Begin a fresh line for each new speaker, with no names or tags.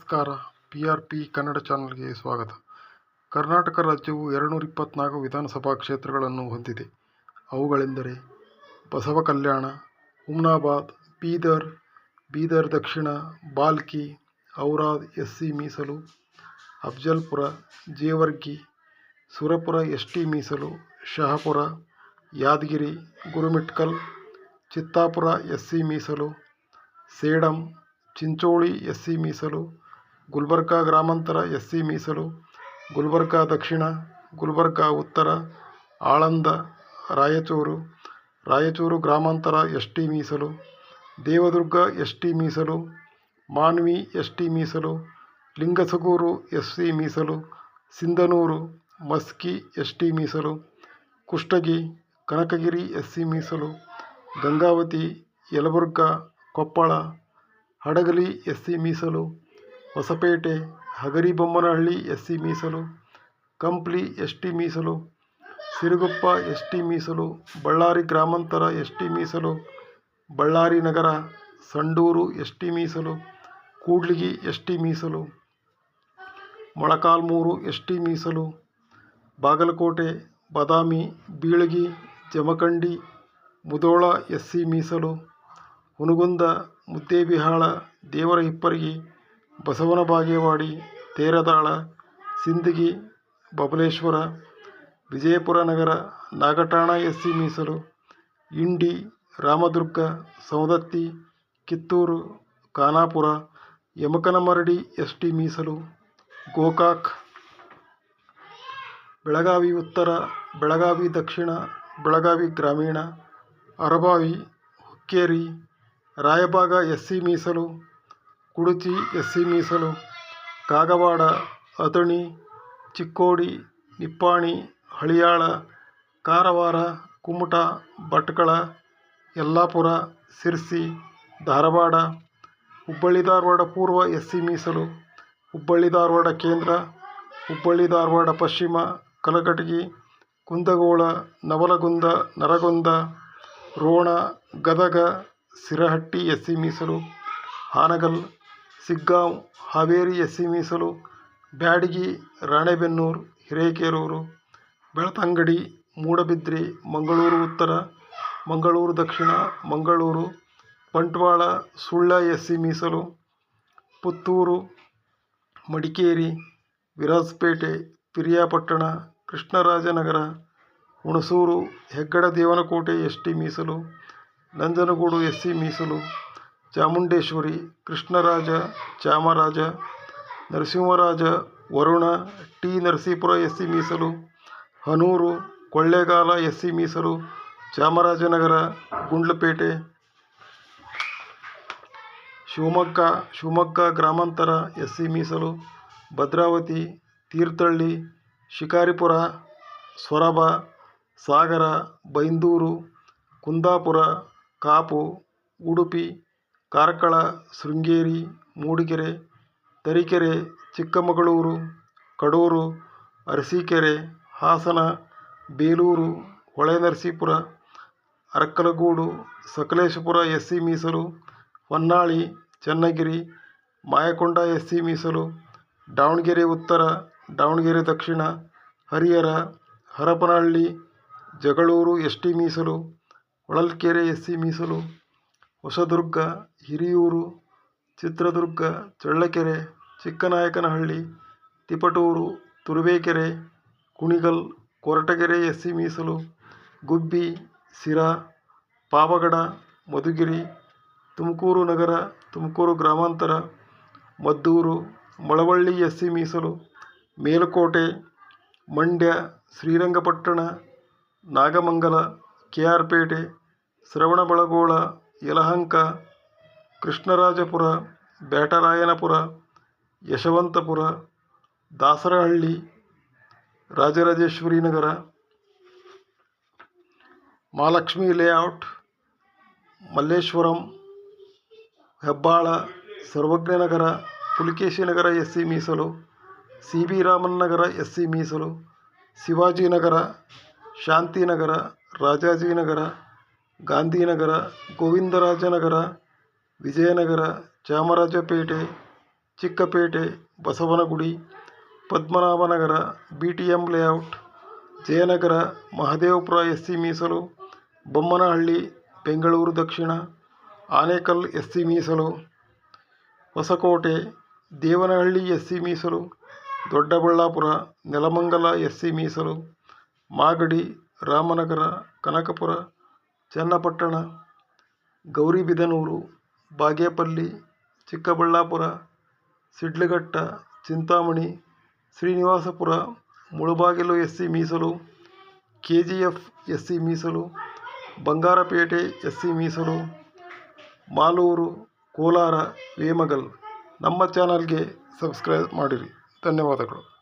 ನಮಸ್ಕಾರ. PRP ಕನ್ನಡ ಚಾನಲ್ಗೆ ಸ್ವಾಗತ. ಕರ್ನಾಟಕ ರಾಜ್ಯವು 224 ವಿಧಾನಸಭಾ ಕ್ಷೇತ್ರಗಳನ್ನು ಹೊಂದಿದೆ. ಅವುಗಳೆಂದರೆ ಬಸವಕಲ್ಯಾಣ, ಹುಮ್ನಾಬಾದ್, ಬೀದರ್ ದಕ್ಷಿಣ, ಬಾಲ್ಕಿ, ಔರಾದ್ SC ಮೀಸಲು, ಅಫ್ಜಲ್ಪುರ, ಜೇವರ್ಗಿ, ಸುರಪುರ ST ಮೀಸಲು, ಶಹಾಪುರ, ಯಾದಗಿರಿ, ಗುರುಮಿಟ್ಕಲ್, ಚಿತ್ತಾಪುರ SC ಮೀಸಲು, ಸೇಡಂ, ಚಿಂಚೋಳಿ SC ಮೀಸಲು, ಗುಲ್ಬರ್ಗಾ ಗ್ರಾಮಾಂತರ SC ಮೀಸಲು, ಗುಲ್ಬರ್ಗಾ ದಕ್ಷಿಣ, ಗುಲ್ಬರ್ಗಾ ಉತ್ತರ, ಆಳಂದ, ರಾಯಚೂರು ಗ್ರಾಮಾಂತರ ST ಮೀಸಲು, ದೇವದುರ್ಗ ST ಮೀಸಲು, ಮಾನ್ವಿ ST ಮೀಸಲು, ಲಿಂಗಸಗೂರು SC ಮೀಸಲು, ಸಿಂಧನೂರು, ಮಸ್ಕಿ ST ಮೀಸಲು, ಕುಷ್ಟಗಿ, ಕನಕಗಿರಿ SC ಮೀಸಲು, ಗಂಗಾವತಿ, ಯಲಬುರ್ಗಾ, ಕೊಪ್ಪಳ, ಹಡಗಲಿ SC ಮೀಸಲು, ಹೊಸಪೇಟೆ, ಹಗರಿಬೊಮ್ಮನಹಳ್ಳಿ SC ಮೀಸಲು, ಕಂಪ್ಲಿ ST ಮೀಸಲು, ಸಿರುಗುಪ್ಪ ST ಮೀಸಲು, ಬಳ್ಳಾರಿ ಗ್ರಾಮಾಂತರ ST ಮೀಸಲು, ಬಳ್ಳಾರಿ ನಗರ, ಸಂಡೂರು ST ಮೀಸಲು, ಕೂಡ್ಲಿಗಿ ST ಮೀಸಲು, ಮೊಳಕಾಲ್ಮೂರು ST ಮೀಸಲು, ಬಾಗಲಕೋಟೆ, ಬಾದಾಮಿ, ಬೀಳಗಿ, ಜಮಖಂಡಿ, ಮುಧೋಳ SC ಮೀಸಲು, ಹುನಗುಂದ, ಮುದ್ದೇಬಿಹಾಳ, ದೇವರಹಿಪ್ಪರಗಿ, ಬಸವನ ಬಾಗೇವಾಡಿ, ತೇರದಾಳ, ಸಿಂದಗಿ, ಬಬಲೇಶ್ವರ, ವಿಜಯಪುರ ನಗರ, ನಾಗಠಾಣ SC ಮೀಸಲು, ಇಂಡಿ, ರಾಮದುರ್ಗ, ಸವದತ್ತಿ, ಕಿತ್ತೂರು, ಖಾನಾಪುರ, ಯಮಕನಮರಡಿ ST ಮೀಸಲು, ಗೋಕಾಕ್, ಬೆಳಗಾವಿ ಉತ್ತರ, ಬೆಳಗಾವಿ ದಕ್ಷಿಣ, ಬೆಳಗಾವಿ ಗ್ರಾಮೀಣ, ಅರಬಾವಿ, ಹುಕ್ಕೇರಿ, ರಾಯಬಾಗ SC ಮೀಸಲು, ಕುಡಚಿ SC ಮೀಸಲು, ಕಾಗವಾಡ, ಅಥಣಿ, ಚಿಕ್ಕೋಡಿ, ನಿಪ್ಪಾಣಿ, ಹಳಿಯಾಳ, ಕಾರವಾರ, ಕುಮಟಾ, ಭಟ್ಕಳ, ಯಲ್ಲಾಪುರ, ಸಿರ್ಸಿ, ಧಾರವಾಡ, ಹುಬ್ಬಳ್ಳಿ ಧಾರವಾಡ ಪೂರ್ವ SC ಮೀಸಲು, ಹುಬ್ಬಳ್ಳಿ ಧಾರವಾಡ ಕೇಂದ್ರ, ಹುಬ್ಬಳ್ಳಿ ಧಾರವಾಡ ಪಶ್ಚಿಮ, ಕಲಘಟಗಿ, ಕುಂದಗೋಳ, ನವಲಗುಂದ, ನರಗುಂದ, ರೋಣ, ಗದಗ, ಸಿರಹಟ್ಟಿ SC ಮೀಸಲು, ಹಾನಗಲ್, ಸಿಗ್ಗಾಂವ್, ಹಾವೇರಿ SC ಮೀಸಲು, ಬ್ಯಾಡಗಿ, ರಾಣೆಬೆನ್ನೂರು, ಹಿರೇಕೆರೂರು, ಬೆಳ್ತಂಗಡಿ, ಮೂಡಬಿದ್ರೆ, ಮಂಗಳೂರು ಉತ್ತರ, ಮಂಗಳೂರು ದಕ್ಷಿಣ, ಮಂಗಳೂರು, ಬಂಟ್ವಾಳ, ಸುಳ್ಯ SC ಮೀಸಲು, ಪುತ್ತೂರು, ಮಡಿಕೇರಿ, ವಿರಾಜಪೇಟೆ, ಪಿರಿಯಾಪಟ್ಟಣ, ಕೃಷ್ಣರಾಜನಗರ, ಹುಣಸೂರು, ಹೆಗ್ಗಡ ದೇವನಕೋಟೆ ST ಮೀಸಲು, ನಂಜನಗೂಡು SC ಮೀಸಲು, ಚಾಮುಂಡೇಶ್ವರಿ, ಕೃಷ್ಣರಾಜ, ಚಾಮರಾಜ, ನರಸಿಂಹರಾಜ, ವರುಣ, ಟಿ ನರಸೀಪುರ SC ಮೀಸಲು, ಹನೂರು, ಕೊಳ್ಳೇಗಾಲ SC ಮೀಸಲು, ಚಾಮರಾಜನಗರ, ಗುಂಡ್ಲುಪೇಟೆ, ಶಿವಮೊಗ್ಗ ಗ್ರಾಮಾಂತರ SC ಮೀಸಲು, ಭದ್ರಾವತಿ, ತೀರ್ಥಹಳ್ಳಿ, ಶಿಕಾರಿಪುರ, ಸೊರಬ, ಸಾಗರ, ಬೈಂದೂರು, ಕುಂದಾಪುರ, ಕಾಪು, ಉಡುಪಿ, ಕಾರ್ಕಳ, ಶೃಂಗೇರಿ, ಮೂಡಿಗೆರೆ, ತರೀಕೆರೆ, ಚಿಕ್ಕಮಗಳೂರು, ಕಡೂರು, ಅರಸೀಕೆರೆ, ಹಾಸನ, ಬೇಲೂರು, ಹೊಳೆನರಸೀಪುರ, ಅರಕಲಗೂಡು, ಸಕಲೇಶಪುರ SC ಮೀಸಲು, ಹೊನ್ನಾಳಿ, ಚನ್ನಗಿರಿ, ಮಾಯಕೊಂಡ SC ಮೀಸಲು, ದಾವಣಗೆರೆ ಉತ್ತರ, ದಾವಣಗೆರೆ ದಕ್ಷಿಣ, ಹರಿಹರ, ಹರಪನಹಳ್ಳಿ, ಜಗಳೂರು ST ಮೀಸಲು, ಹೊಳಲ್ಕೆರೆ SC ಮೀಸಲು, ಹೊಸದುರ್ಗ, ಹಿರಿಯೂರು, ಚಿತ್ರದುರ್ಗ, ಚಳ್ಳಕೆರೆ, ಚಿಕ್ಕನಾಯಕನಹಳ್ಳಿ, ತಿಪಟೂರು, ತುರುವೇಕೆರೆ, ಕುಣಿಗಲ್, ಕೊರಟಗೆರೆ SC ಮೀಸಲು, ಗುಬ್ಬಿ, ಸಿರಾ, ಪಾವಗಡ, ಮಧುಗಿರಿ, ತುಮಕೂರು ನಗರ, ತುಮಕೂರು ಗ್ರಾಮಾಂತರ, ಮದ್ದೂರು, ಮಳವಳ್ಳಿ SC ಮೀಸಲು, Melukote, Mandya, Srirangapatna, Nagamangala, KR Pete, Shravanabelagola, Yelahanka, Krishnarajapura, Byatarayanapura, Yeshwanthpur, Dasarahalli, Rajarajeshwari Nagar, Mahalakshmi layout, Malleshwaram, Hebbal, Sarvagnanagar, Pulakeshinagar SC ಮೀಸಲು, CB ರಾಮನ್ ನಗರ SC ಮೀಸಲು, Shivajinagar, Shantinagar, Rajajinagar, Gandhinagar, Govindarajanagar, Vijayanagar, Chamarajpet, Chickpet, Basavanagudi, Padmanabhanagar, BTM layout, Jayanagar, Mahadevapura SC ಮೀಸಲು, ಬೊಮ್ಮನಹಳ್ಳಿ, ಬೆಂಗಳೂರು ದಕ್ಷಿಣ, ಆನೇಕಲ್ SC ಮೀಸಲು, ಹೊಸಕೋಟೆ, ದೇವನಹಳ್ಳಿ SC ಮೀಸಲು, ದೊಡ್ಡಬಳ್ಳಾಪುರ, ನೆಲಮಂಗಲ SC ಮೀಸಲು, ಮಾಗಡಿ, ರಾಮನಗರ, ಕನಕಪುರ, ಚನ್ನಪಟ್ಟಣ, ಗೌರಿಬಿದನೂರು, ಬಾಗೇಪಲ್ಲಿ, ಚಿಕ್ಕಬಳ್ಳಾಪುರ, ಶಿಡ್ಲಘಟ್ಟ, ಚಿಂತಾಮಣಿ, ಶ್ರೀನಿವಾಸಪುರ, ಮುಳಬಾಗಿಲು SC ಮೀಸಲು, KGF SC ಮೀಸಲು, ಬಂಗಾರಪೇಟೆ SC ಮೀಸಲು, ಮಾಲೂರು, ಕೋಲಾರ, ವೇಮಗಲ್. ನಮ್ಮ ಚಾನಲ್ಗೆ ಸಬ್ಸ್ಕ್ರೈಬ್ ಮಾಡಿರಿ. ಧನ್ಯವಾದಗಳು.